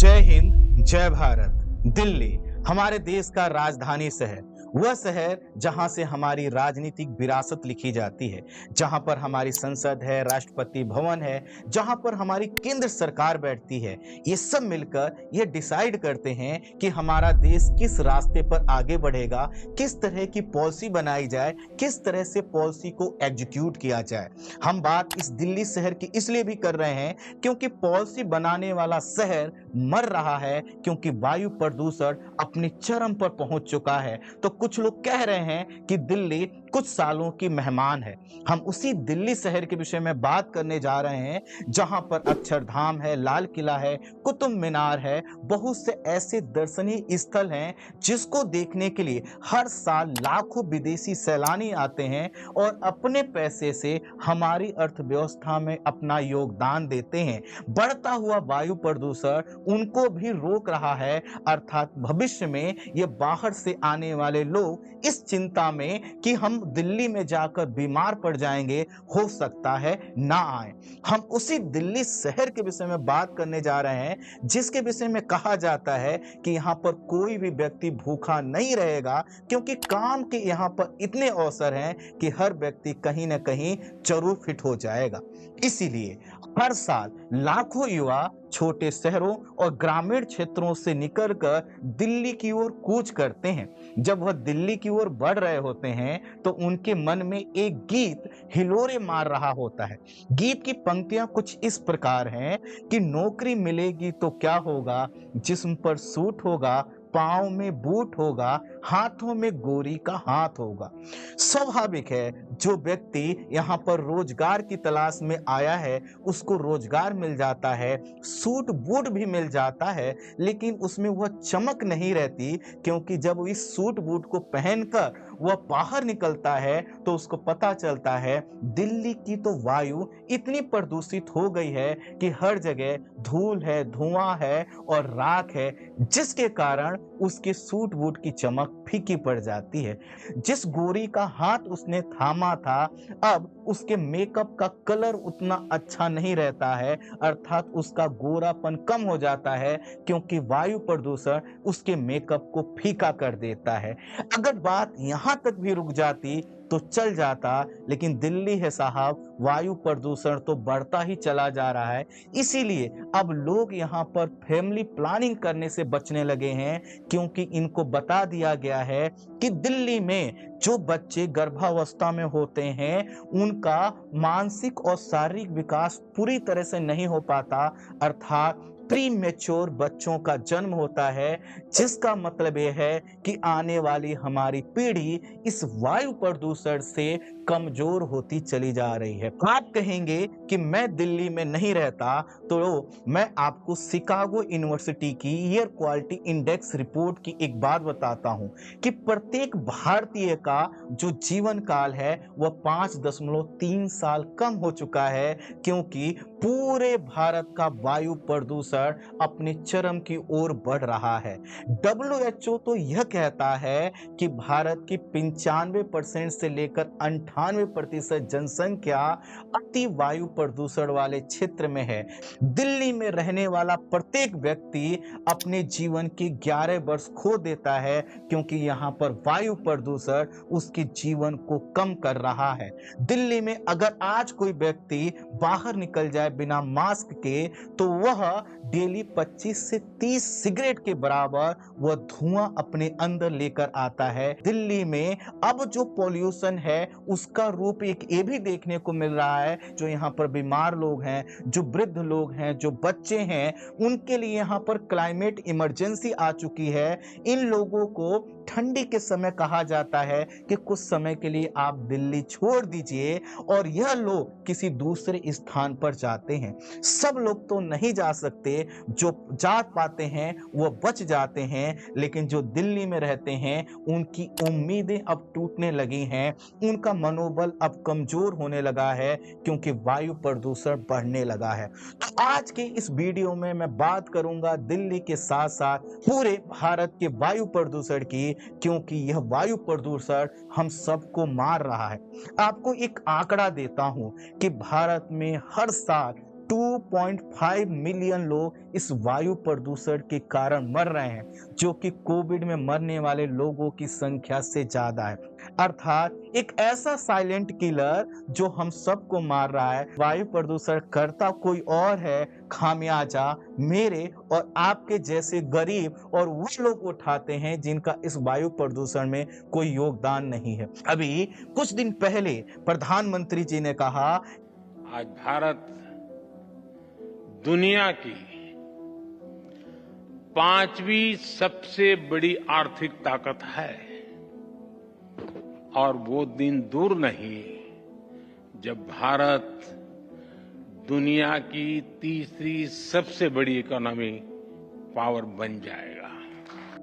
जय हिंद, जय भारत। दिल्ली हमारे देश का राजधानी शहर, वह शहर जहां से हमारी राजनीतिक विरासत लिखी जाती है, जहां पर हमारी संसद है, राष्ट्रपति भवन है, जहां पर हमारी केंद्र सरकार बैठती है। ये सब मिलकर ये डिसाइड करते हैं कि हमारा देश किस रास्ते पर आगे बढ़ेगा, किस तरह की पॉलिसी बनाई जाए, किस तरह से पॉलिसी को एग्जीक्यूट किया जाए। हम बात इस दिल्ली शहर की इसलिए भी कर रहे हैं क्योंकि पॉलिसी बनाने वाला शहर मर रहा है, क्योंकि वायु प्रदूषण अपनी चरम पर पहुंच चुका है। तो कुछ लोग कह रहे हैं कि दिल्ली कुछ सालों की मेहमान है। हम उसी दिल्ली शहर के विषय में बात करने जा रहे हैं जहां पर अक्षरधाम है, लाल किला है, कुतुब मीनार है, बहुत से ऐसे दर्शनीय स्थल हैं जिसको देखने के लिए हर साल लाखों विदेशी सैलानी आते हैं और अपने पैसे से हमारी अर्थव्यवस्था में अपना योगदान देते हैं। बढ़ता हुआ वायु प्रदूषण उनको भी रोक रहा है, अर्थात भविष्य में ये बाहर से आने वाले लोग इस चिंता में कि हम दिल्ली में जाकर बीमार पड़ जाएंगे, हो सकता है ना आए। हम उसी दिल्ली शहर के विषय में बात करने जा रहे हैं जिसके विषय में कहा जाता है कि यहाँ पर कोई भी व्यक्ति भूखा नहीं रहेगा, क्योंकि काम के यहाँ पर इतने अवसर हैं कि हर व्यक्ति कहीं ना कहीं जरूर फिट हो जाएगा। इसीलिए हर साल लाखों युवा छोटे शहरों और ग्रामीण क्षेत्रों से निकलकर दिल्ली की ओर कूच करते हैं। जब वह दिल्ली की ओर बढ़ रहे होते हैं तो उनके मन में एक गीत हिलोरे मार रहा होता है। गीत की पंक्तियां कुछ इस प्रकार हैं कि नौकरी मिलेगी तो क्या होगा, जिस्म पर सूट होगा, पाँव में बूट होगा, हाथों में गोरी का हाथ होगा। स्वाभाविक है, जो व्यक्ति यहाँ पर रोजगार की तलाश में आया है उसको रोजगार मिल जाता है, सूट बूट भी मिल जाता है, लेकिन उसमें वह चमक नहीं रहती, क्योंकि जब वो इस सूट बूट को पहनकर वह बाहर निकलता है तो उसको पता चलता है दिल्ली की तो वायु इतनी प्रदूषित हो गई है कि हर जगह धूल है, धुआं है और राख है, जिसके कारण उसके सूट बूट की चमक फीकी पड़ जाती है। जिस गोरी का हाथ उसने थामा था, अब उसके मेकअप का कलर उतना अच्छा नहीं रहता है, अर्थात उसका गोरापन कम हो जाता है, क्योंकि वायु प्रदूषण उसके मेकअप को फीका कर देता है। अगर बात यहां तक भी रुक जाती तो चल जाता, लेकिन दिल्ली है साहब, वायु प्रदूषण तो बढ़ता ही चला जा रहा है। इसीलिए अब लोग यहाँ पर फैमिली प्लानिंग करने से बचने लगे हैं, क्योंकि इनको बता दिया गया है कि दिल्ली में जो बच्चे गर्भावस्था में होते हैं उनका मानसिक और शारीरिक विकास पूरी तरह से नहीं हो पाता, अर्थात प्री मैच्योर बच्चों का जन्म होता है, जिसका मतलब यह है कि आने वाली हमारी पीढ़ी इस वायु प्रदूषण से कमजोर होती चली जा रही है। आप कहेंगे कि मैं दिल्ली में नहीं रहता, तो मैं आपको शिकागो यूनिवर्सिटी की एयर क्वालिटी इंडेक्स रिपोर्ट की एक बात बताता हूं कि प्रत्येक भारतीय का जो जीवन काल है वह 5.3 साल कम हो चुका है, क्योंकि पूरे भारत का वायु प्रदूषण अपने चरम की ओर बढ़ रहा है। WHO तो यह कहता है कि भारत की 95% से लेकर 98% जनसंख्या अति वायु प्रदूषण वाले क्षेत्र में है। दिल्ली में रहने वाला प्रत्येक व्यक्ति अपने जीवन के 11 वर्ष खो देता है, क्योंकि यहाँ पर वायु प्रदूषण उसके जीवन को कम कर रहा है। दिल्ली में अगर आज कोई व्यक्ति बाहर निकल जाए बिना मास्क के, तो वह डेली 25 से 30 सिगरेट के बराबर वह धुआं अपने अंदर लेकर आता है। दिल्ली में अब जो पॉल्यूशन है उसका रूप एक ये भी देखने को मिल रहा है, जो यहाँ पर बीमार लोग हैं, जो वृद्ध लोग हैं, जो बच्चे हैं, उनके लिए यहाँ पर क्लाइमेट इमरजेंसी आ चुकी है। इन लोगों को ठंडी के समय कहा जाता है कि कुछ समय के लिए आप दिल्ली छोड़ दीजिए, और यह लोग किसी दूसरे स्थान पर जाते हैं। सब लोग तो नहीं जा सकते, जो जा पाते हैं वह बच जाते हैं, लेकिन जो दिल्ली में रहते हैं उनकी उम्मीदें अब टूटने लगी हैं, उनका मनोबल अब कमजोर होने लगा है, क्योंकि वायु प्रदूषण बढ़ने लगा है। तो आज के इस वीडियो में मैं बात करूंगा दिल्ली के साथ साथ पूरे भारत के वायु प्रदूषण की, क्योंकि यह वायु प्रदूषण हम सबको मार रहा है। आपको एक आंकड़ा देता हूं कि भारत में हर साल 2.5 मिलियन लोग इस वायु प्रदूषण के कारण मर रहे हैं, जो कि कोविड में मरने वाले लोगों की संख्या से ज्यादा है। अर्थात एक ऐसा साइलेंट किलर जो हम सबको मार रहा है। वायु प्रदूषण करता कोई और है, खामियाजा मेरे और आपके जैसे गरीब और वो लोग उठाते हैं जिनका इस वायु प्रदूषण में कोई योगदान नहीं है। अभी कुछ दिन पहले प्रधानमंत्री जी ने कहा, आज भारत दुनिया की 5वीं सबसे बड़ी आर्थिक ताकत है और वो दिन दूर नहीं जब भारत दुनिया की 3री सबसे बड़ी इकोनॉमी पावर बन जाएगा।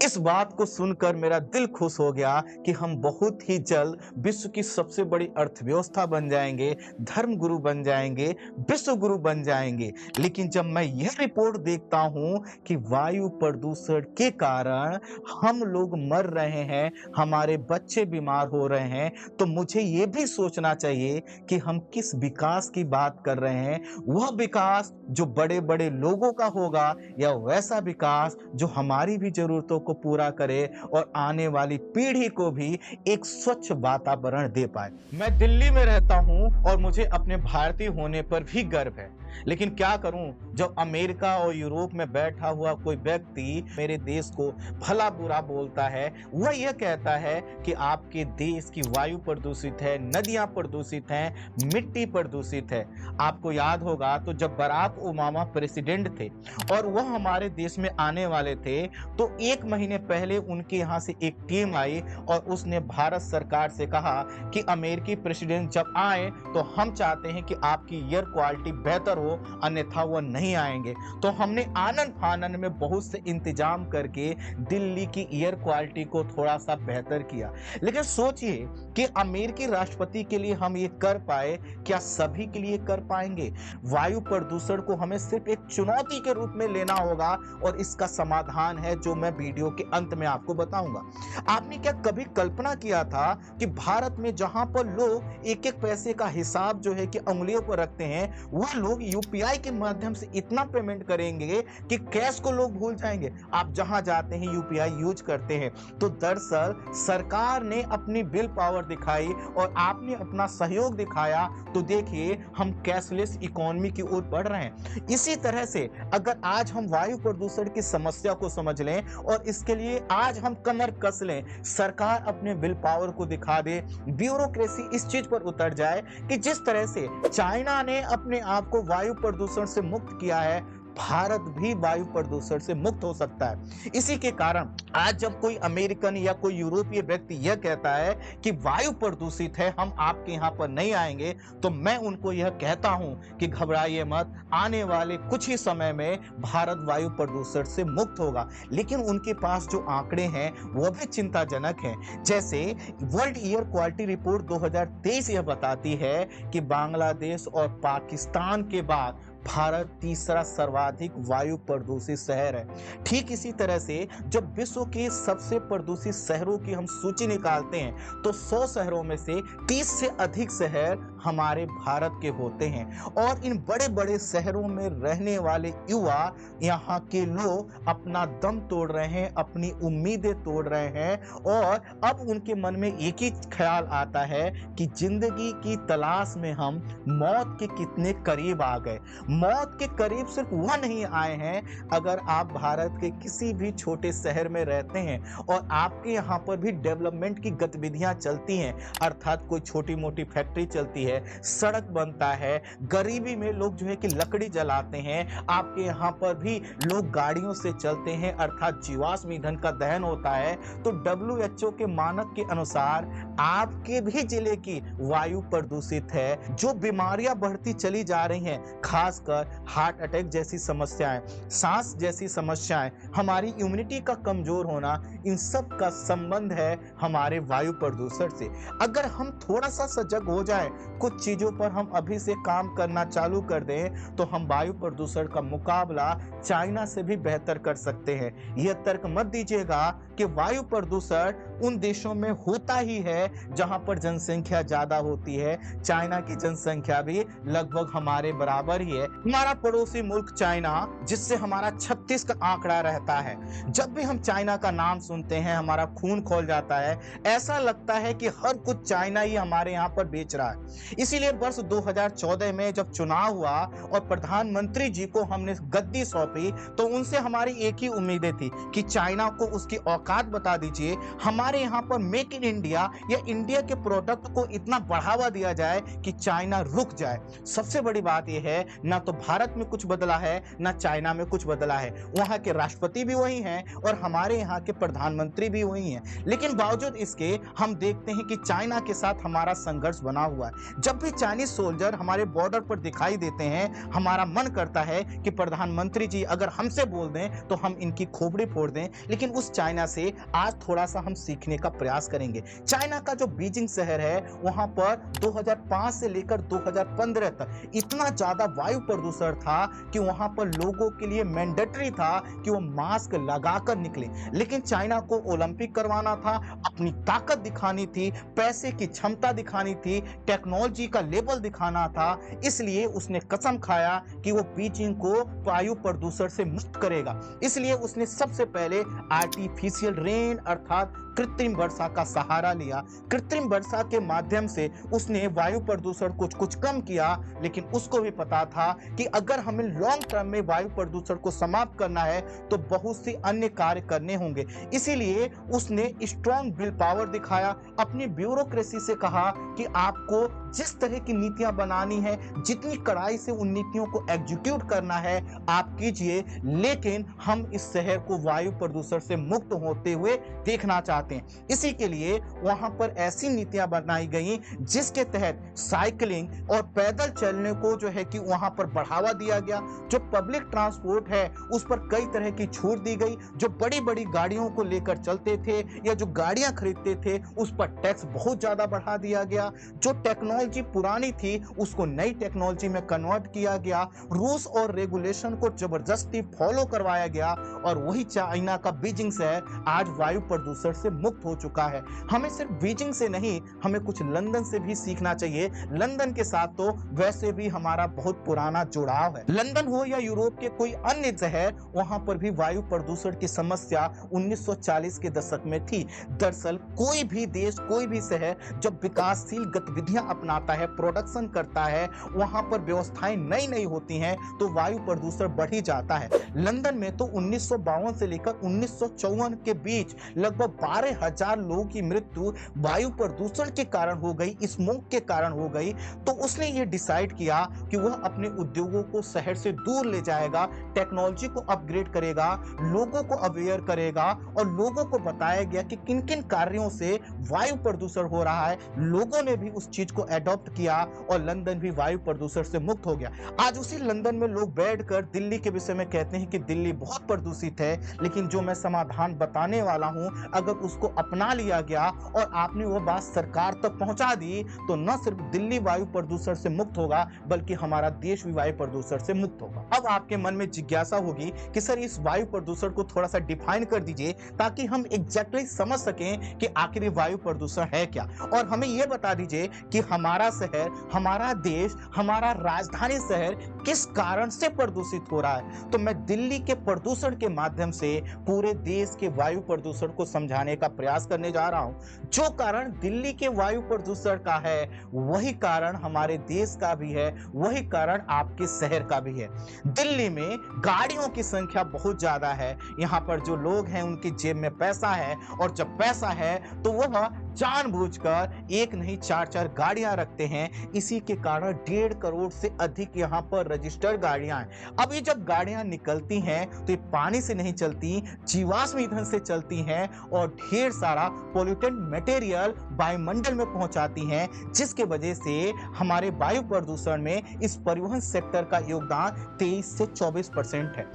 इस बात को सुनकर मेरा दिल खुश हो गया कि हम बहुत ही जल्द विश्व की सबसे बड़ी अर्थव्यवस्था बन जाएंगे, धर्म गुरु बन जाएंगे, विश्व गुरु बन जाएंगे। लेकिन जब मैं यह रिपोर्ट देखता हूं कि वायु प्रदूषण के कारण हम लोग मर रहे हैं, हमारे बच्चे बीमार हो रहे हैं, तो मुझे ये भी सोचना चाहिए कि हम किस विकास की बात कर रहे हैं। वह विकास जो बड़े बड़े लोगों का होगा या वैसा विकास जो हमारी भी जरूरतों को पूरा करे और आने वाली पीढ़ी को भी एक स्वच्छ वातावरण दे पाए। मैं दिल्ली में रहता हूं और मुझे अपने भारतीय होने पर भी गर्व है, लेकिन क्या करूं जब अमेरिका और यूरोप में बैठा हुआ कोई व्यक्ति मेरे देश को भला बुरा बोलता है। वह यह कहता है कि आपके देश की वायु प्रदूषित है, नदियां प्रदूषित हैं, मिट्टी प्रदूषित है। आपको याद होगा तो जब बराक ओबामा प्रेसिडेंट थे और वह हमारे देश में आने वाले थे तो 1 महीने पहले उनके यहाँ से एक टीम आई और उसने भारत सरकार से कहा कि अमेरिकी प्रेसिडेंट जब आए तो हम चाहते हैं कि आपकी एयर क्वालिटी बेहतर हो, अन्यथा वो नहीं आएंगे। तो हमने आनन फानन में बहुत से इंतजाम करके दिल्ली की एयर क्वालिटी को थोड़ा सा बेहतर किया। लेकिन सोचिए कि अमेरिकी राष्ट्रपति के लिए हम ये कर पाए, क्या सभी के लिए कर पाएंगे? वायु प्रदूषण को हमें सिर्फ एक चुनौती के रूप में लेना होगा और इसका समाधान है जो मैं वीडियो के अंत में आपको बताऊंगा। आपने क्या कभी कल्पना किया था कि भारत में जहां पर लोग एक एक पैसे का हिसाब जो है कि उंगलियों पर रखते हैं, वह लोग यूपीआई के माध्यम से इतना पेमेंट करेंगे कि कैश को लोग भूल जाएंगे। आप जहां जाते हैं यूपीआई यूज करते हैं। तो दरअसल सरकार ने अपनी बिल पावर दिखाई और आपने अपना सहयोग दिखाया, तो देखिए हम कैशलेस इकोनॉमी की ओर बढ़ रहे हैं। इसी तरह से अगर आज हम वायु प्रदूषण की समस्या को समझ लें और इसके लिए आज हम कमर कस लें, सरकार अपने बिल पावर को दिखा दे, ब्यूरोक्रेसी इस चीज पर उतर जाए कि जिस तरह से चाइना ने अपने आप को वायु प्रदूषण से मुक्त किया है, भारत भी वायु प्रदूषण से मुक्त हो सकता है। इसी के कारण आज जब कोई अमेरिकन या कोई यूरोपीय व्यक्ति यह कहता है कि वायु प्रदूषित है, हम आपके यहाँ पर नहीं आएंगे, तो मैं उनको यह कहता हूं कि घबराइए मत, आने वाले कुछ ही समय में भारत वायु प्रदूषण से मुक्त होगा। लेकिन उनके पास जो आंकड़े हैं वो भी चिंताजनक हैं। जैसे वर्ल्ड एयर क्वालिटी रिपोर्ट 2023 यह बताती है कि बांग्लादेश और पाकिस्तान के बाद भारत तीसरा सर्वाधिक वायु प्रदूषित शहर है। ठीक इसी तरह से जब विश्व के सबसे प्रदूषित शहरों की हम सूची निकालते हैं तो 100 शहरों में से 30 से अधिक शहर हमारे भारत के होते हैं। और इन बड़े बड़े शहरों में रहने वाले युवा, यहाँ के लोग अपना दम तोड़ रहे हैं, अपनी उम्मीदें तोड़ रहे हैं और अब उनके मन में एक ही ख्याल आता है कि जिंदगी की तलाश में हम मौत के कितने करीब आ गए। मौत के करीब सिर्फ वह नहीं आए हैं, अगर आप भारत के किसी भी छोटे शहर में रहते हैं और आपके यहाँ पर भी डेवलपमेंट की गतिविधियां चलती हैं, अर्थात कोई छोटी मोटी फैक्ट्री चलती है, सड़क बनता है, गरीबी में लोग जो है कि लकड़ी जलाते हैं, आपके यहाँ पर भी लोग गाड़ियों से चलते हैं, अर्थात जीवाश्म ईंधन का दहन होता है, तो WHO के मानक के अनुसार आपके भी जिले की वायु प्रदूषित है। जो बीमारियां बढ़ती चली जा रही हैं, खासकर हार्ट अटैक जैसी समस्याएं, सांस जैसी समस्याएं, हमारी इम्यूनिटी का कमजोर होना, इन सब का संबंध है हमारे वायु प्रदूषण से। अगर हम थोड़ा सा सजग हो जाएं, कुछ चीजों पर हम अभी से काम करना चालू कर दें, तो हम वायु प्रदूषण का मुकाबला चाइना से भी बेहतर कर सकते हैं। यह तर्क मत दीजिएगा कि वायु प्रदूषण उन देशों में होता ही है जहां पर जनसंख्या ज्यादा होती है। चाइना की जनसंख्या भी लगभग हमारे बराबर ही है, हमारा पड़ोसी मुल्क चाइना, जिससे हमारा 36 का आंकड़ा रहता है। जब भी हम चाइना का नाम सुनते हैं हमारा खून खौल जाता है। ऐसा लगता है कि हर कुछ चाइना ही हमारे यहाँ पर बेच रहा है। इसीलिए वर्ष 2014 में जब चुनाव हुआ और प्रधानमंत्री जी को हमने गद्दी सौंपी, तो उनसे हमारी एक ही उम्मीदें थी कि चाइना को उसकी औकात बता दीजिए, हमारे यहाँ पर मेक इन इंडिया या इंडिया के प्रोडक्ट को इतना बढ़ावा दिया जाए कि चाइना रुक जाए। सबसे बड़ी बात यह है, ना तो भारत में कुछ बदला है, ना चाइना में कुछ बदला है। वहां के राष्ट्रपति भी वही हैं और हमारे यहाँ के प्रधानमंत्री भी वही हैं। लेकिन बावजूद इसके हम देखते हैं कि चाइना के साथ हमारा संघर्ष बना हुआ है। जब भी चाइनीज सोल्जर हमारे बॉर्डर पर दिखाई देते हैं, हमारा मन करता है कि प्रधानमंत्री जी अगर हमसे बोल दें तो हम इनकी खोपड़ी फोड़ दें। लेकिन उस चाइना से आज थोड़ा सा हम सीखने का प्रयास करेंगे। चाइना का जो बीजिंग शहर है, वहां पर 2005 से लेकर 2015 तक इतना ज्यादा वायु प्रदूषण था कि वहां पर लोगों के लिए मैंडेटरी था कि वो मास्क लगाकर निकले। लेकिन चाइना को ओलंपिक करवाना था, अपनी ताकत दिखानी थी, पैसे की क्षमता दिखानी थी, टेक्नोलॉजी का लेवल दिखाना था। इसलिए उसने कसम खाया कि वो बीजिंग को वायु प्रदूषण से मुक्त करेगा। इसलिए उसने सबसे पहले आर्टिफिशियल रेन अर्थात कृत्रिम वर्षा का सहारा लिया। कृत्रिम वर्षा के माध्यम से उसने वायु प्रदूषण कुछ कम किया। लेकिन उसको भी पता था कि अगर हमें लॉन्ग टर्म में वायु प्रदूषण को समाप्त करना है तो बहुत सी अन्य कार्य करने होंगे। इसीलिए उसने स्ट्रॉन्ग विल पावर दिखाया, अपनी ब्यूरोक्रेसी से कहा कि आपको जिस तरह की नीतियां बनानी है, जितनी कड़ाई से उन नीतियों को एग्जीक्यूट करना है आप कीजिए, लेकिन हम इस शहर को वायु प्रदूषण से मुक्त होते हुए देखना चाहते हैं। इसी के लिए वहां पर ऐसी नीतियां बनाई गई जिसके तहत साइकिलिंग और पैदल चलने को जो है कि वहां पर बढ़ावा दिया गया। जो पब्लिक ट्रांसपोर्ट है उस पर कई तरह की छूट दी गई। जो बड़ी बड़ी गाड़ियों को लेकर चलते थे या जो गाड़ियां खरीदते थे उस पर टैक्स बहुत ज्यादा बढ़ा दिया गया। जो टेक्नोलॉजी पुरानी थी उसको नई टेक्नोलॉजी में कन्वर्ट किया गया। रूल्स और रेगुलेशन को जबरदस्ती फॉलो करवाया गया और वही चाइना का बीजिंग शहर आज वायु प्रदूषण से मुक्त हो चुका है। हमें सिर्फ बीजिंग से नहीं, हमें कुछ लंदन से भी सीखना चाहिए। लंदन के साथ तो वैसे भी हमारा बहुत पुराना जुड़ाव है। लंदन हो या यूरोप के कोई अन्य शहर, वहां पर भी वायु प्रदूषण की समस्या 1940 के दशक में थी। दरअसल कोई भी देश, कोई भी शहर जब विकासशील गतिविधियां अपनाता है, प्रोडक्शन करता है, वहां पर व्यवस्थाएं नई नई होती हैं तो वायु प्रदूषण बढ़ ही जाता है। लंदन में तो 1952 से लेकर 1954 के बीच लगभग 12,000 लोगों की मृत्यु वायु प्रदूषण के कारण हो गई, स्मोक के कारण हो गई। तो उसने ये डिसाइड किया कि वह अपने उद्योगों को शहर से दूर ले जाएगा, टेक्नोलॉजी को अपग्रेड करेगा, लोगों को अवेयर करेगा और लोगों को बताया गया कि किन किन कार्यों से वायु प्रदूषण हो रहा है। लोगों ने भी उस चीज को एडॉप्ट किया और लंदन भी वायु प्रदूषण से मुक्त हो गया। आज उसी लंदन में लोग बैठकर दिल्ली के विषय में कहते हैं कि दिल्ली बहुत प्रदूषित है, लेकिन जो मैं समाधान बताने वाला हूं, अगर उसको अपना लिया गया और आपने वो बात सरकार तक पहुंचा दी तो न सिर्फ दिल्ली वायु प्रदूषण से मुक्त होगा बल्कि हमारा देश भी वायु प्रदूषण से मुक्त होगा। अब आपके मन में जिज्ञासा होगी कि सर इस वायु प्रदूषण को थोड़ा सा डिफाइन कर दीजिए ताकि हम एग्जैक्टली समझ सकें कि आखिर वायु प्रदूषण है क्या, और हमें यह बता दीजिए कि हमारा शहर, हमारा देश, हमारा राजधानी शहर किस कारण से प्रदूषित हो रहा है। तो मैं दिल्ली के प्रदूषण के माध्यम से पूरे देश के वायु प्रदूषण को समझाने का प्रयास करने जा रहा हूं। जो कारण दिल्ली के वायु प्रदूषण का है वही कारण हमारे देश का भी है, वही कारण आपके शहर का भी है। दिल्ली में गाड़ियों की संख्या बहुत ज्यादा है। यहाँ पर जो लोग हैं उनकी जेब में पैसा है और जब पैसा है तो वह जानबूझकर एक नहीं 4-4 गाड़ियां रखते हैं। इसी के कारण 1.5 करोड़ से अधिक यहाँ पर रजिस्टर्ड गाड़ियां हैं। अब ये जब गाड़ियां निकलती हैं तो ये पानी से नहीं चलती, जीवाश्म ईंधन से चलती हैं और ढेर सारा पोल्यूटेंट मटेरियल वायुमंडल में पहुंचाती हैं, जिसके वजह से हमारे वायु प्रदूषण में इस परिवहन सेक्टर का योगदान 23 से 24% है।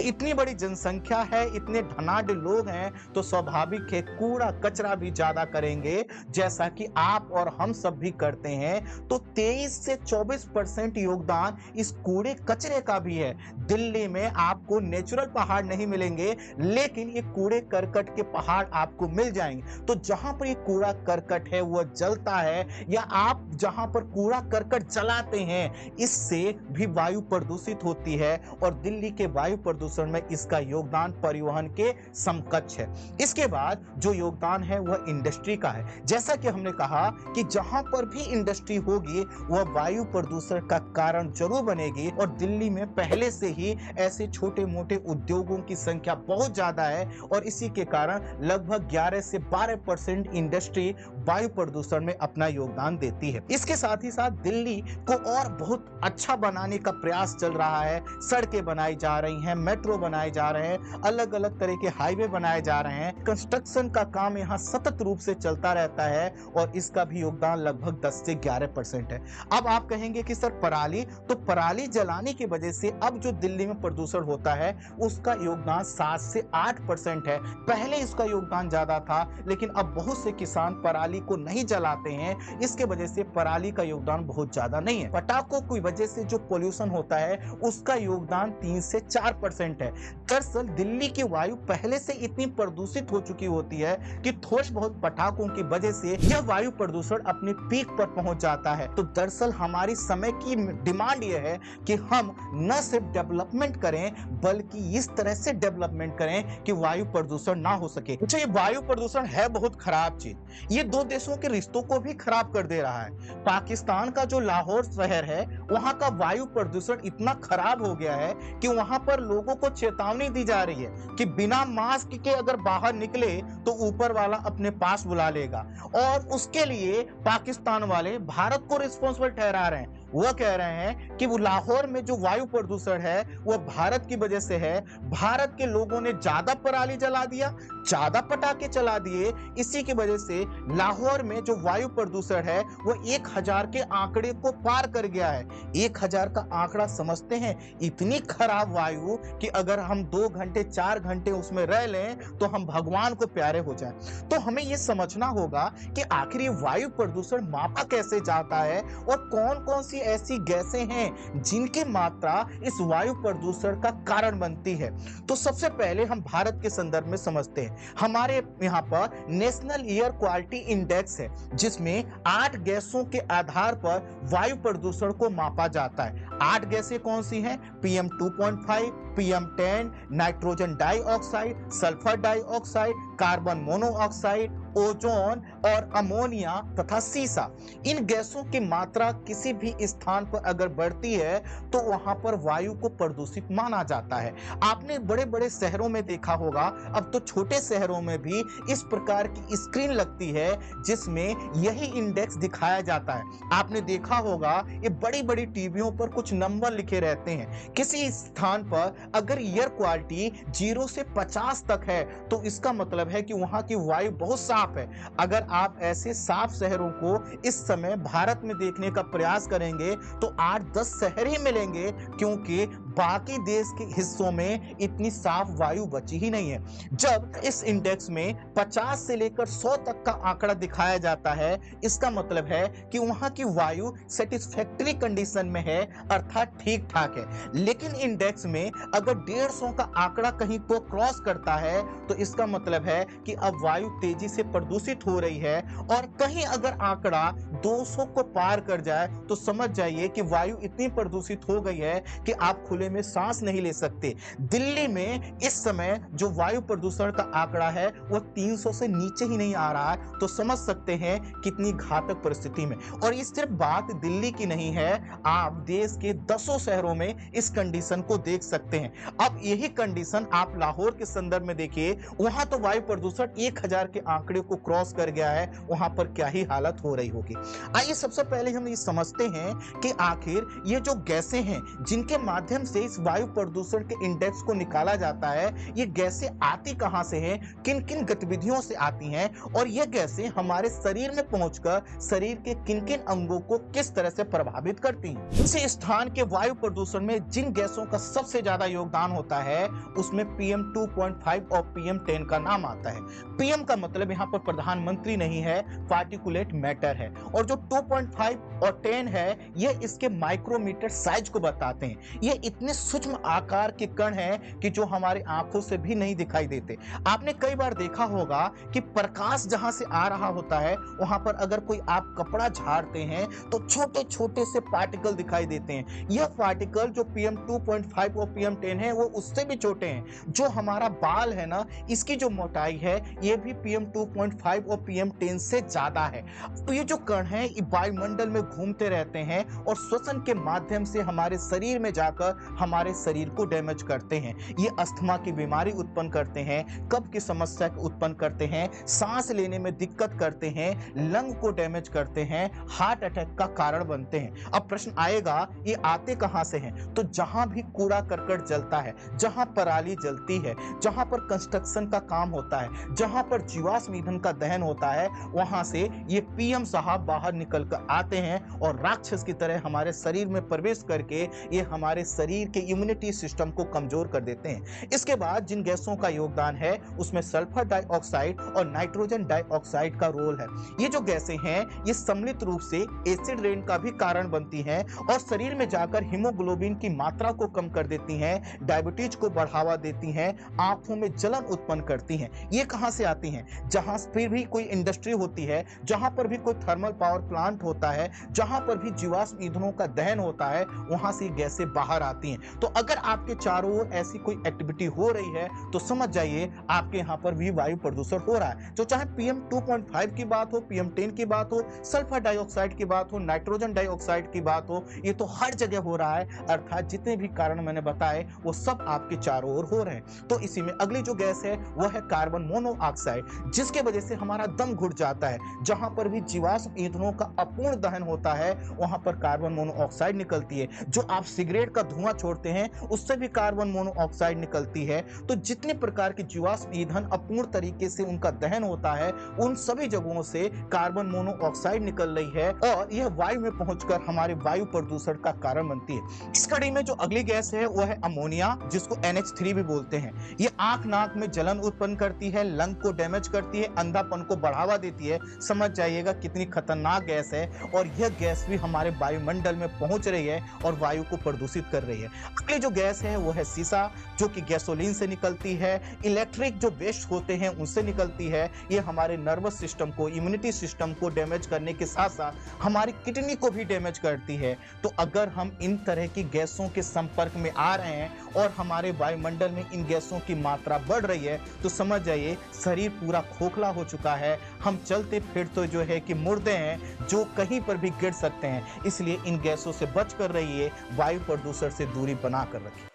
इतनी बड़ी जनसंख्या है, इतने धनाढ्य लोग हैं तो स्वाभाविक है कूड़ा कचरा भी ज्यादा करेंगे। चले, जैसा कि आप और हम सब भी करते हैं, तो 23 से 24% योगदान इस कूड़े कचरे का भी है। दिल्ली में आपको नेचुरल पहाड़ नहीं मिलेंगे, लेकिन ये कूड़े करकट के पहाड़ आपको मिल जाएंगे। तो जहां पर ये कूड़ा करकट है वह जलता है, या आप जहां पर कूड़ा करकट जलाते हैं, इससे भी वायु प्रदूषित होती है, और दिल्ली के वायु प्रदूषण में इसका योगदान परिवहन के समकक्ष है। इसके बाद जो योगदान है वह इंडस्ट्री का है। जैसा कि हमने कहा कि जहां पर भी इंडस्ट्री होगी वह वायु प्रदूषण का कारण जरूर बनेगी, और दिल्ली में पहले से ही ऐसे छोटे मोटे उद्योगों की संख्या बहुत ज्यादा है, और इसी के कारण लगभग 11 से 12% इंडस्ट्री वायु प्रदूषण में अपना योगदान देती है। इसके साथ ही साथ दिल्ली को और बहुत अच्छा बनाने का प्रयास चल रहा है। सड़कें बनाई जा रही हैं, मेट्रो बनाए जा रहे हैं, अलग अलग तरह के हाईवे बनाए जा रहे हैं। कंस्ट्रक्शन का काम यहाँ सतत रूप से चलता रहता है, और इसका भी योगदान लगभग 10 से 11% है। अब आप कहेंगे कि सर पराली, तो पराली जलाने की वजह से अब जो दिल्ली में प्रदूषण होता है उसका योगदान 7 से 8% है। पहले इसका योगदान ज्यादा था, लेकिन अब बहुत से किसान पराली को नहीं जलाते हैं, इसके वजह से पराली का योगदान बहुत ज्यादा नहीं है। पटाखों की वजह से जो पोल्यूशन होता है उसका योगदान 3 से 4% है। दरअसल दिल्ली की वायु पहले से इतनी प्रदूषित हो चुकी होती है कि थोड़े बहुत पटाखों की वजह से यह वायु प्रदूषण अपने पीक पर पहुंच जाता है। तो दरअसल हमारी समय की डिमांड यह है कि हम न सिर्फ डेवलपमेंट करें, बल्कि इस तरह से डेवलपमेंट करें कि वायु प्रदूषण ना हो सके। अच्छा, ये वायु प्रदूषण है बहुत खराब चीज, ये दो देशों के रिश्तों को भी खराब कर दे रहा है। पाकिस्तान का जो लाहौर शहर है, वहां का वायु प्रदूषण इतना खराब हो गया है कि वहां पर लोगों को चेतावनी दी जा रही है कि बिना मास्क के अगर बाहर निकले तो ऊपर वाला अपने पास बुला लेगा, और उसके लिए पाकिस्तान वाले भारत को रिस्पॉन्सिबल ठहरा रहे हैं। वह कह रहे हैं कि वो लाहौर में जो वायु प्रदूषण है वह भारत की वजह से है। भारत के लोगों ने ज्यादा पराली जला दिया, ज्यादा पटाखे चला दिए, इसी की वजह से लाहौर में जो वायु प्रदूषण है वह 1000 के आंकड़े को पार कर गया है। 1000 का आंकड़ा समझते हैं, इतनी खराब वायु कि अगर हम 2 घंटे 4 घंटे उसमें रह लें तो हम भगवान को प्यारे हो जाएं। तो हमें यह समझना होगा कि आखिर ये वायु प्रदूषण मापा कैसे जाता है, और कौन कौन सी ऐसी गैसें हैं जिनकी मात्रा इस वायु प्रदूषण का कारण बनती है। तो सबसे पहले हम भारत के संदर्भ में समझते हैं। हमारे यहाँ पर नेशनल एयर क्वालिटी इंडेक्स है, जिसमें 8 गैसों के आधार पर वायु प्रदूषण को मापा जाता है। 8 गैसें कौन सी हैं? PM 2.5, PM 10, nitrogen dioxide, sulphur dioxide, carbon monoxide, ozone और अमोनिया तथा सीसा। इन गैसों की मात्रा किसी भी स्थान पर अगर बढ़ती है तो वहां पर वायु को प्रदूषित माना जाता है। आपने बड़े बड़े शहरों में देखा होगा, अब तो छोटे शहरों में भी इस प्रकार की स्क्रीन लगती है जिसमें यही इंडेक्स दिखाया जाता है। आपने देखा होगा ये बड़ी बड़ी टीवियों पर कुछ नंबर लिखे रहते हैं। किसी स्थान पर अगर एयर क्वालिटी 0 से 50 तक है तो इसका मतलब है कि वहां की वायु बहुत साफ है। अगर आप ऐसे साफ शहरों को इस समय भारत में देखने का प्रयास करेंगे तो 8-10 शहर ही मिलेंगे, क्योंकि बाकी देश के हिस्सों में इतनी साफ वायु बची ही नहीं है। जब इस इंडेक्स में 50 से लेकर 100 तक का आंकड़ा दिखाया जाता है, इसका मतलब है कि वहां की वायु सेटिस्फैक्टरी कंडीशन में है, अर्थात ठीक ठाक है। लेकिन इंडेक्स में अगर 150 का आंकड़ा कहीं तो क्रॉस करता है तो इसका मतलब है कि अब वायु तेजी से प्रदूषित हो रही है, और कहीं अगर आंकड़ा 200 को पार कर जाए तो समझ जाइए कि वायु इतनी प्रदूषित हो गई है कि आप खुले में सांस नहीं ले सकते। दिल्ली में इस समय जो वायु प्रदूषण का आंकड़ा है वो 300 से नीचे ही नहीं आ रहा है, तो समझ सकते हैं कितनी घातक परिस्थिति में। और ये सिर्फ बात दिल्ली की नहीं है, आप देश के 10 शहरों में इस कंडीशन को देख सकते हैं। अब यही कंडीशन आप लाहौर के संदर्भ में देखिए, वहां तो वायु प्रदूषण 1000 के आंकड़े को क्रॉस कर गया है, वहां पर क्या ही हालत हो रही होगी। आइए सबसे पहले हम ये समझते हैं कि आखिर ये जो गैसें हैं जिनके माध्यम से इस वायु प्रदूषण के इंडेक्स को निकाला जाता है, ये गैसें आती कहां से हैं, किन किन गतिविधियों से आती हैं, और ये गैसें हमारे शरीर में पहुंचकर शरीर के किन किन अंगों को किस तरह से प्रभावित करती हैं। इस स्थान के वायु प्रदूषण में जिन गैसों का सबसे ज्यादा योगदान होता है उसमें PM 2.5 और PM 10 का नाम आता है। PM का मतलब यहाँ पर प्रधानमंत्री नहीं है, पार्टिकुलेट मैटर है, और जो 2.5 और 10 है ये इसके माइक्रोमीटर साइज को बताते हैं। ये इतने सूक्ष्म आकार के कण हैं कि जो हमारे आंखों से भी नहीं दिखाई देते। आपने कई बार देखा होगा कि प्रकाश जहां से आ रहा होता है वहां पर अगर कोई आप कपड़ा झाड़ते हैं तो छोटे छोटे से पार्टिकल दिखाई देते हैं। यह पार्टिकल जो PM 2.5 और PM 10 है वो उससे भी छोटे हैं। जो हमारा बाल है ना, इसकी जो मोटाई है ये भी PM 2.5 और PM 10 से ज्यादा है। तो ये जो कण हैं ये वायुमंडल में घूमते रहते हैं और श्वसन के माध्यम से हमारे शरीर में जाकर हमारे शरीर को डैमेज करते हैं। ये अस्थमा की बीमारी उत्पन्न करते हैं, कब्ज की समस्या उत्पन्न करते हैं, सांस लेने में दिक्कत करते हैं, लंग को डैमेज करते हैं, हार्ट अटैक का कारण बनते हैं। अब प्रश्न आएगा ये आते कहां से हैं? तो जहां भी कूड़ा करकट जलता है, जहां पराली जलती है, जहां पर कंस्ट्रक्शन का काम होता है, जहां पर जीवाश्म ईंधन का दहन होता है, वहां से ये PM साहब बाहर निकल कर आते हैं और राक्षस की तरह हमारे शरीर में प्रवेश करके ये हमारे शरीर के इम्यूनिटी सिस्टम को कमजोर कर देते हैं। इसके बाद जिन गैसों का योगदान है उसमें सल्फर डाइऑक्साइड और नाइट्रोजन डाइऑक्साइड का रोल है। ये जो गैसें हैं ये सम्मिलित रूप से एसिड रेन का भी कारण बनती हैं और शरीर में जाकर हीमोग्लोबिन की मात्रा को कम कर देती हैं, डायबिटीज को बढ़ावा देती हैं, आंखों में जलन उत्पन्न करती हैं। ये कहां से आती हैं? जहां फिर भी कोई इंडस्ट्री होती है, जहां पर भी कोई थर्मल पावर प्लांट होता है, जहां पर भी जीवाश्म ईंधनों का दहन होता है, वहां से गैसें बाहर आती हैं। तो अगर आपके चारों ओर ऐसी कोई एक्टिविटी हो रही है तो समझ जाइए आपके यहाँ पर भी वायु प्रदूषण हो रहा है। जो चाहे PM 2.5 की बात हो, PM 10 की बात हो, सल्फर डाइऑक्साइड की बात हो, नाइट्रोजन डाइऑक्साइड की बात हो, ये तो हर जगह हो रहा है। अर्थात जितने भी कारण मैंने बताए वो सब आपके चारों ओर हो रहे हैं। तो इसी में अगली जो गैस है वह है कार्बन मोनोऑक्साइड, जिसके वजह से हमारा दम घुट जाता है। जहां पर भी जीवाश्म ईंधनों का अपूर्ण दहन होता है वहां पर कार्बन मोनोऑक्साइड निकलती है। जो आप सिगरेट का धुआं छोड़ते हैं उससे भी कार्बन मोनोऑक्साइड निकलती है। तो जितने प्रकार के जीवाश्म ईंधन अपूर्ण तरीके से उनका दहन होता है उन सभी जगहों से कार्बन मोनोऑक्साइड निकल रही है और यह वायु में पहुंचकर हमारे वायु प्रदूषण का कारण बनती है। इस कड़ी में जो अगली गैस है वह है अमोनिया, जिसको NH3 भी बोलते हैं। ये आंख नाक में जलन उत्पन्न करती है, लंग को डैमेज करती है, अंधापन को बढ़ावा देती है। समझ जाइएगा कितनी खतरनाक गैस है और यह गैस भी हमारे वायुमंडल में पहुंच रही है और वायु को प्रदूषित कर रही है। अगली जो गैस है वो है सीसा, जो कि गैसोलीन से निकलती है। इलेक्ट्रिक जो वेस्ट होते हैं उनसे निकलती है। ये हमारे नर्वस सिस्टम को, इम्यूनिटी सिस्टम को डैमेज करने के साथ साथ हमारी किडनी को भी डैमेज करती है। तो अगर हम इन तरह की गैसों के संपर्क में आ रहे हैं और हमारे वायुमंडल में इन गैसों की मात्रा बढ़ रही है तो समझ जाइए शरीर पूरा खोखला हो चुका है। हम चलते फिरते जो है कि मुर्दे हैं जो कहीं पर भी गिर सकते हैं। इसलिए इन गैसों से बच कर रहिए, वायु प्रदूषण से दूरी बना कर रखिए।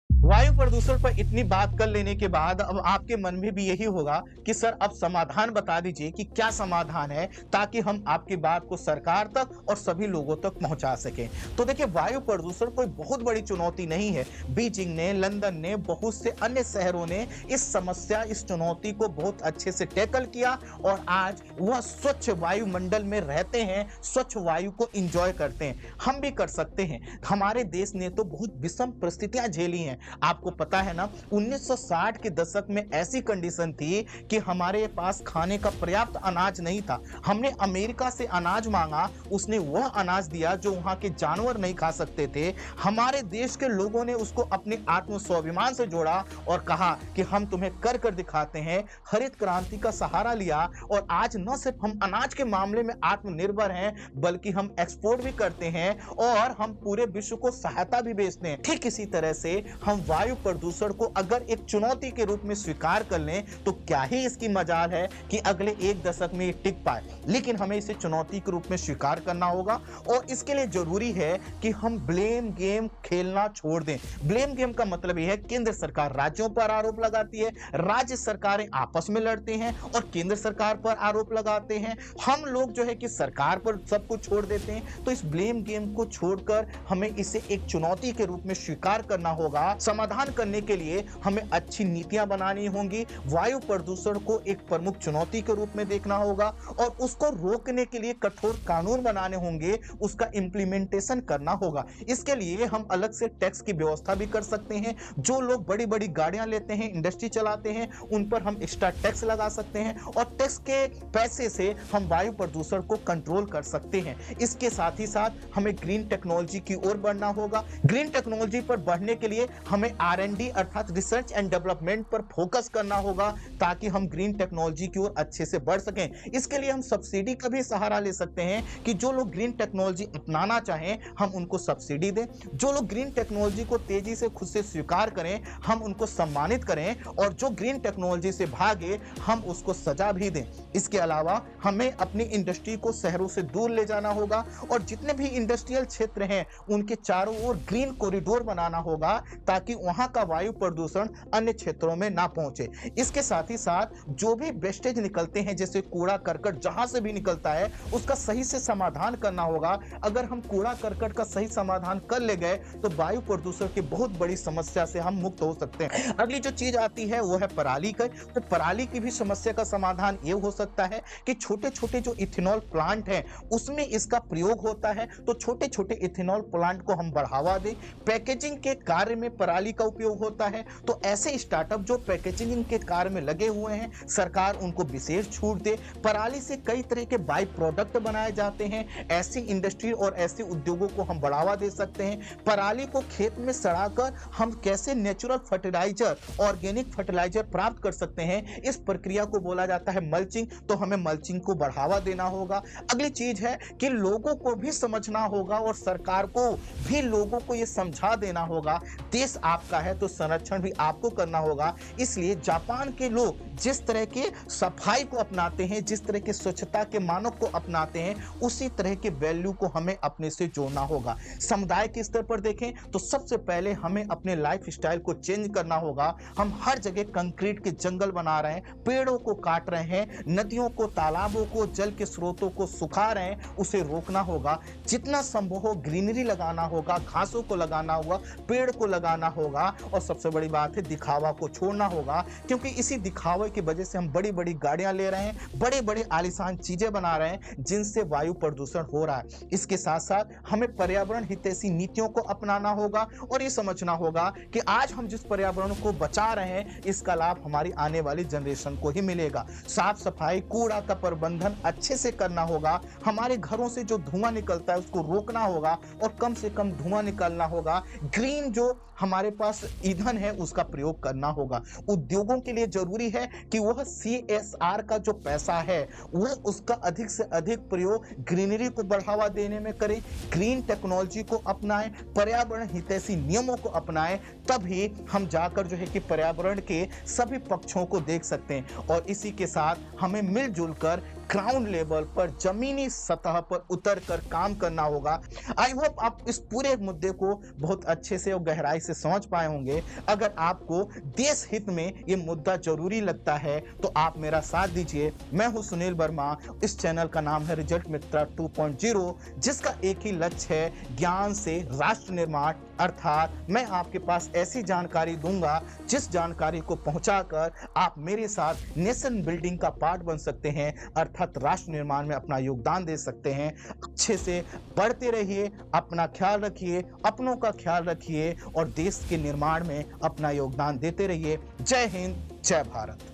वायु प्रदूषण पर इतनी बात कर लेने के बाद अब आपके मन में भी यही होगा कि सर अब समाधान बता दीजिए कि क्या समाधान है ताकि हम आपकी बात को सरकार तक और सभी लोगों तक पहुंचा सकें। तो देखिए वायु प्रदूषण कोई बहुत बड़ी चुनौती नहीं है। बीजिंग ने, लंदन ने, बहुत से अन्य शहरों ने इस समस्या, इस चुनौती को बहुत अच्छे से टैकल किया और आज वह स्वच्छ वायुमंडल में रहते हैं, स्वच्छ वायु को एंजॉय करते हैं। हम भी कर सकते हैं। हमारे देश ने तो बहुत विषम परिस्थितियां झेली हैं। आपको पता है ना 1960 के दशक में ऐसी कंडीशन थी कि हमारे पास खाने का पर्याप्त अनाज नहीं था। हमने अमेरिका से अनाज मांगा, उसने वह अनाज दिया जो वहां के जानवर नहीं खा सकते थे। हमारे देश के लोगों ने उसको अपने आत्म स्वाभिमान से जोड़ा और कहा कि हम तुम्हें कर कर दिखाते हैं। हरित क्रांति का सहारा लिया और आज न सिर्फ हम अनाज के मामले में आत्मनिर्भर हैं बल्कि हम एक्सपोर्ट भी करते हैं और हम पूरे विश्व को सहायता भी बेचते हैं। ठीक इसी तरह से हम वायु प्रदूषण को अगर एक चुनौती के रूप में स्वीकार कर लें तो क्या ही इसकी मजाल है कि अगले एक दशक में ये टिक पाए। लेकिन हमें इसे चुनौती के रूप में स्वीकार करना होगा और इसके लिए जरूरी है कि हम ब्लेम गेम खेलना छोड़ दें। ब्लेम गेम का मतलब यह है केंद्र सरकार राज्यों पर आरोप लगाती है, राज्य सरकारें आपस में लड़ते हैं और केंद्र सरकार पर आरोप लगाते हैं। हम लोग जो है कि सरकार पर सब कुछ छोड़ देते हैं। तो इस ब्लेम गेम को छोड़कर हमें इसे एक चुनौती के रूप में स्वीकार करना होगा। समाधान समाधान करने के लिए हमें अच्छी नीतियां बनानी होंगी, वायु प्रदूषण को एक प्रमुख चुनौती के रूप में देखना होगा और उसको रोकने के लिए कठोर कानून बनाने होंगे, उसका इम्प्लीमेंटेशन करना होगा। इसके लिए हम अलग से टैक्स की व्यवस्था भी कर सकते हैं। जो लोग बड़ी बड़ी गाड़ियां लेते हैं, इंडस्ट्री चलाते हैं, उन पर हम एक्स्ट्रा टैक्स लगा सकते हैं और टैक्स के पैसे से हम वायु प्रदूषण को कंट्रोल कर सकते हैं। इसके साथ ही साथ हमें ग्रीन टेक्नोलॉजी की ओर बढ़ना होगा। ग्रीन टेक्नोलॉजी पर बढ़ने के लिए हमें R&D अर्थात रिसर्च एंड डेवलपमेंट पर फोकस करना होगा ताकि हम ग्रीन टेक्नोलॉजी की ओर अच्छे से बढ़ सकें। इसके लिए हम सब्सिडी का भी सहारा ले सकते हैं कि जो लोग ग्रीन टेक्नोलॉजी अपनाना चाहें हम उनको सब्सिडी दें, जो लोग ग्रीन टेक्नोलॉजी को तेजी से खुद से स्वीकार करें हम उनको सम्मानित करें और जो ग्रीन टेक्नोलॉजी से भागे हम उसको सजा भी दें। इसके अलावा हमें अपनी इंडस्ट्री को शहरों से दूर ले जाना होगा और जितने भी इंडस्ट्रियल क्षेत्र हैं उनके चारों ओर ग्रीन कॉरिडोर बनाना होगा ताकि वहां का वायु प्रदूषण अन्य क्षेत्रों में ना पहुंचे। इसके साथ ही साथ जो भी वेस्टेज निकलते हैं जैसे कूड़ा करकट जहां से भी निकलता है उसका सही से समाधान करना होगा। अगर हम कूड़ा करकट का सही समाधान कर ले गए तो वायु प्रदूषण की बहुत बड़ी समस्या से हम मुक्त हो सकते हैं। अगली जो चीज आती है वो है पराली का। तो पराली की भी समस्या का समाधान ये हो सकता है कि छोटे छोटे जो इथेनॉल प्लांट हैं उसमें इसका प्रयोग होता है, तो छोटे छोटे इथेनॉल प्लांट को हम बढ़ावा दें। पैकेजिंग के कार्य में पराली का उपयोग होता है, तो ऐसे स्टार्टअप जो पैकेजिंग के कार्य में लगे हुए हैं सरकार उनको विशेष छूट दे। पराली से कई तरह के बाई प्रोडक्ट बनाए जाते हैं, ऐसी इंडस्ट्री और ऐसे उद्योगों को हम बढ़ावा दे सकते हैं। पराली को खेत में सड़ाकर हम कैसे नेचुरल फर्टिलाइजर, ऑर्गेनिक फर्टिलाइजर प्राप्त कर सकते हैं, इस प्रक्रिया को बोला जाता है मल्चिंग, तो हमें मल्चिंग को बढ़ावा देना होगा। अगली चीज है कि लोगों को भी समझना होगा और सरकार को भी लोगों को यह समझा देना होगा देश आपका है तो संरक्षण भी आपको करना होगा। इसलिए जापान के लोग जिस तरह के सफाई को अपनाते हैं, जिस तरह के स्वच्छता के मानक को अपनाते हैं, उसी तरह के वैल्यू को हमें अपने से जोड़ना होगा। समुदाय के स्तर पर देखें तो सबसे पहले हमें अपने लाइफ स्टाइल को चेंज करना होगा। हम हर जगह कंक्रीट के जंगल बना रहे हैं, पेड़ों को काट रहे हैं, नदियों को, तालाबों को, जल के स्रोतों को सुखा रहे हैं, उसे रोकना होगा। जितना संभव हो ग्रीनरी लगाना होगा, घासों को लगाना होगा, पेड़ को लगाना होगा और सबसे बड़ी बात है दिखावा को छोड़ना होगा, क्योंकि इसी दिखावे की वजह से हम बड़ी बड़ी गाड़ियां ले रहे हैं, बड़े बड़े आलीशान चीजें बना रहे हैं जिनसे वायु प्रदूषण हो रहा है। इसके साथ साथ हमें पर्यावरण हितैषी नीतियों को अपनाना होगा और ये समझना होगा कि आज हम जिस पर्यावरण को बचा रहे हैं इसका लाभ हमारी आने वाली जनरेशन को ही मिलेगा। साफ सफाई, कूड़ा का प्रबंधन अच्छे से करना होगा। हमारे घरों से जो धुआं निकलता है उसको रोकना होगा और कम से कम धुआं निकालना होगा। ग्रीन जो हमारे पास ईंधन है उसका प्रयोग करना होगा। उद्योगों के लिए जरूरी है कि वह CSR का जो पैसा है वह उसका अधिक से अधिक प्रयोग ग्रीनरी को बढ़ावा देने में करें, ग्रीन टेक्नोलॉजी को अपनाएं, पर्यावरण हितैषी नियमों को अपनाएं, तभी हम जाकर जो है कि पर्यावरण के सभी पक्षों को देख सकते हैं। और इसी के साथ हमें मिलजुल कर ग्राउंड लेवल पर, जमीनी सतह पर उतर कर काम करना होगा। आई होप आप इस पूरे मुद्दे को बहुत अच्छे से और गहराई से समझ पाए होंगे। अगर आपको देश हित में ये मुद्दा जरूरी लगता है तो आप मेरा साथ दीजिए। मैं हूं सुनील वर्मा, इस चैनल का नाम है रिजल्ट मित्रा 2.0, जिसका एक ही लक्ष्य है ज्ञान से राष्ट्र निर्माण। अर्थात मैं आपके पास ऐसी जानकारी दूंगा जिस जानकारी को पहुंचाकर आप मेरे साथ नेशन बिल्डिंग का पार्ट बन सकते हैं, अर्थात राष्ट्र निर्माण में अपना योगदान दे सकते हैं। अच्छे से बढ़ते रहिए, अपना ख्याल रखिए, अपनों का ख्याल रखिए और देश के निर्माण में अपना योगदान देते रहिए। जय हिंद, जय भारत।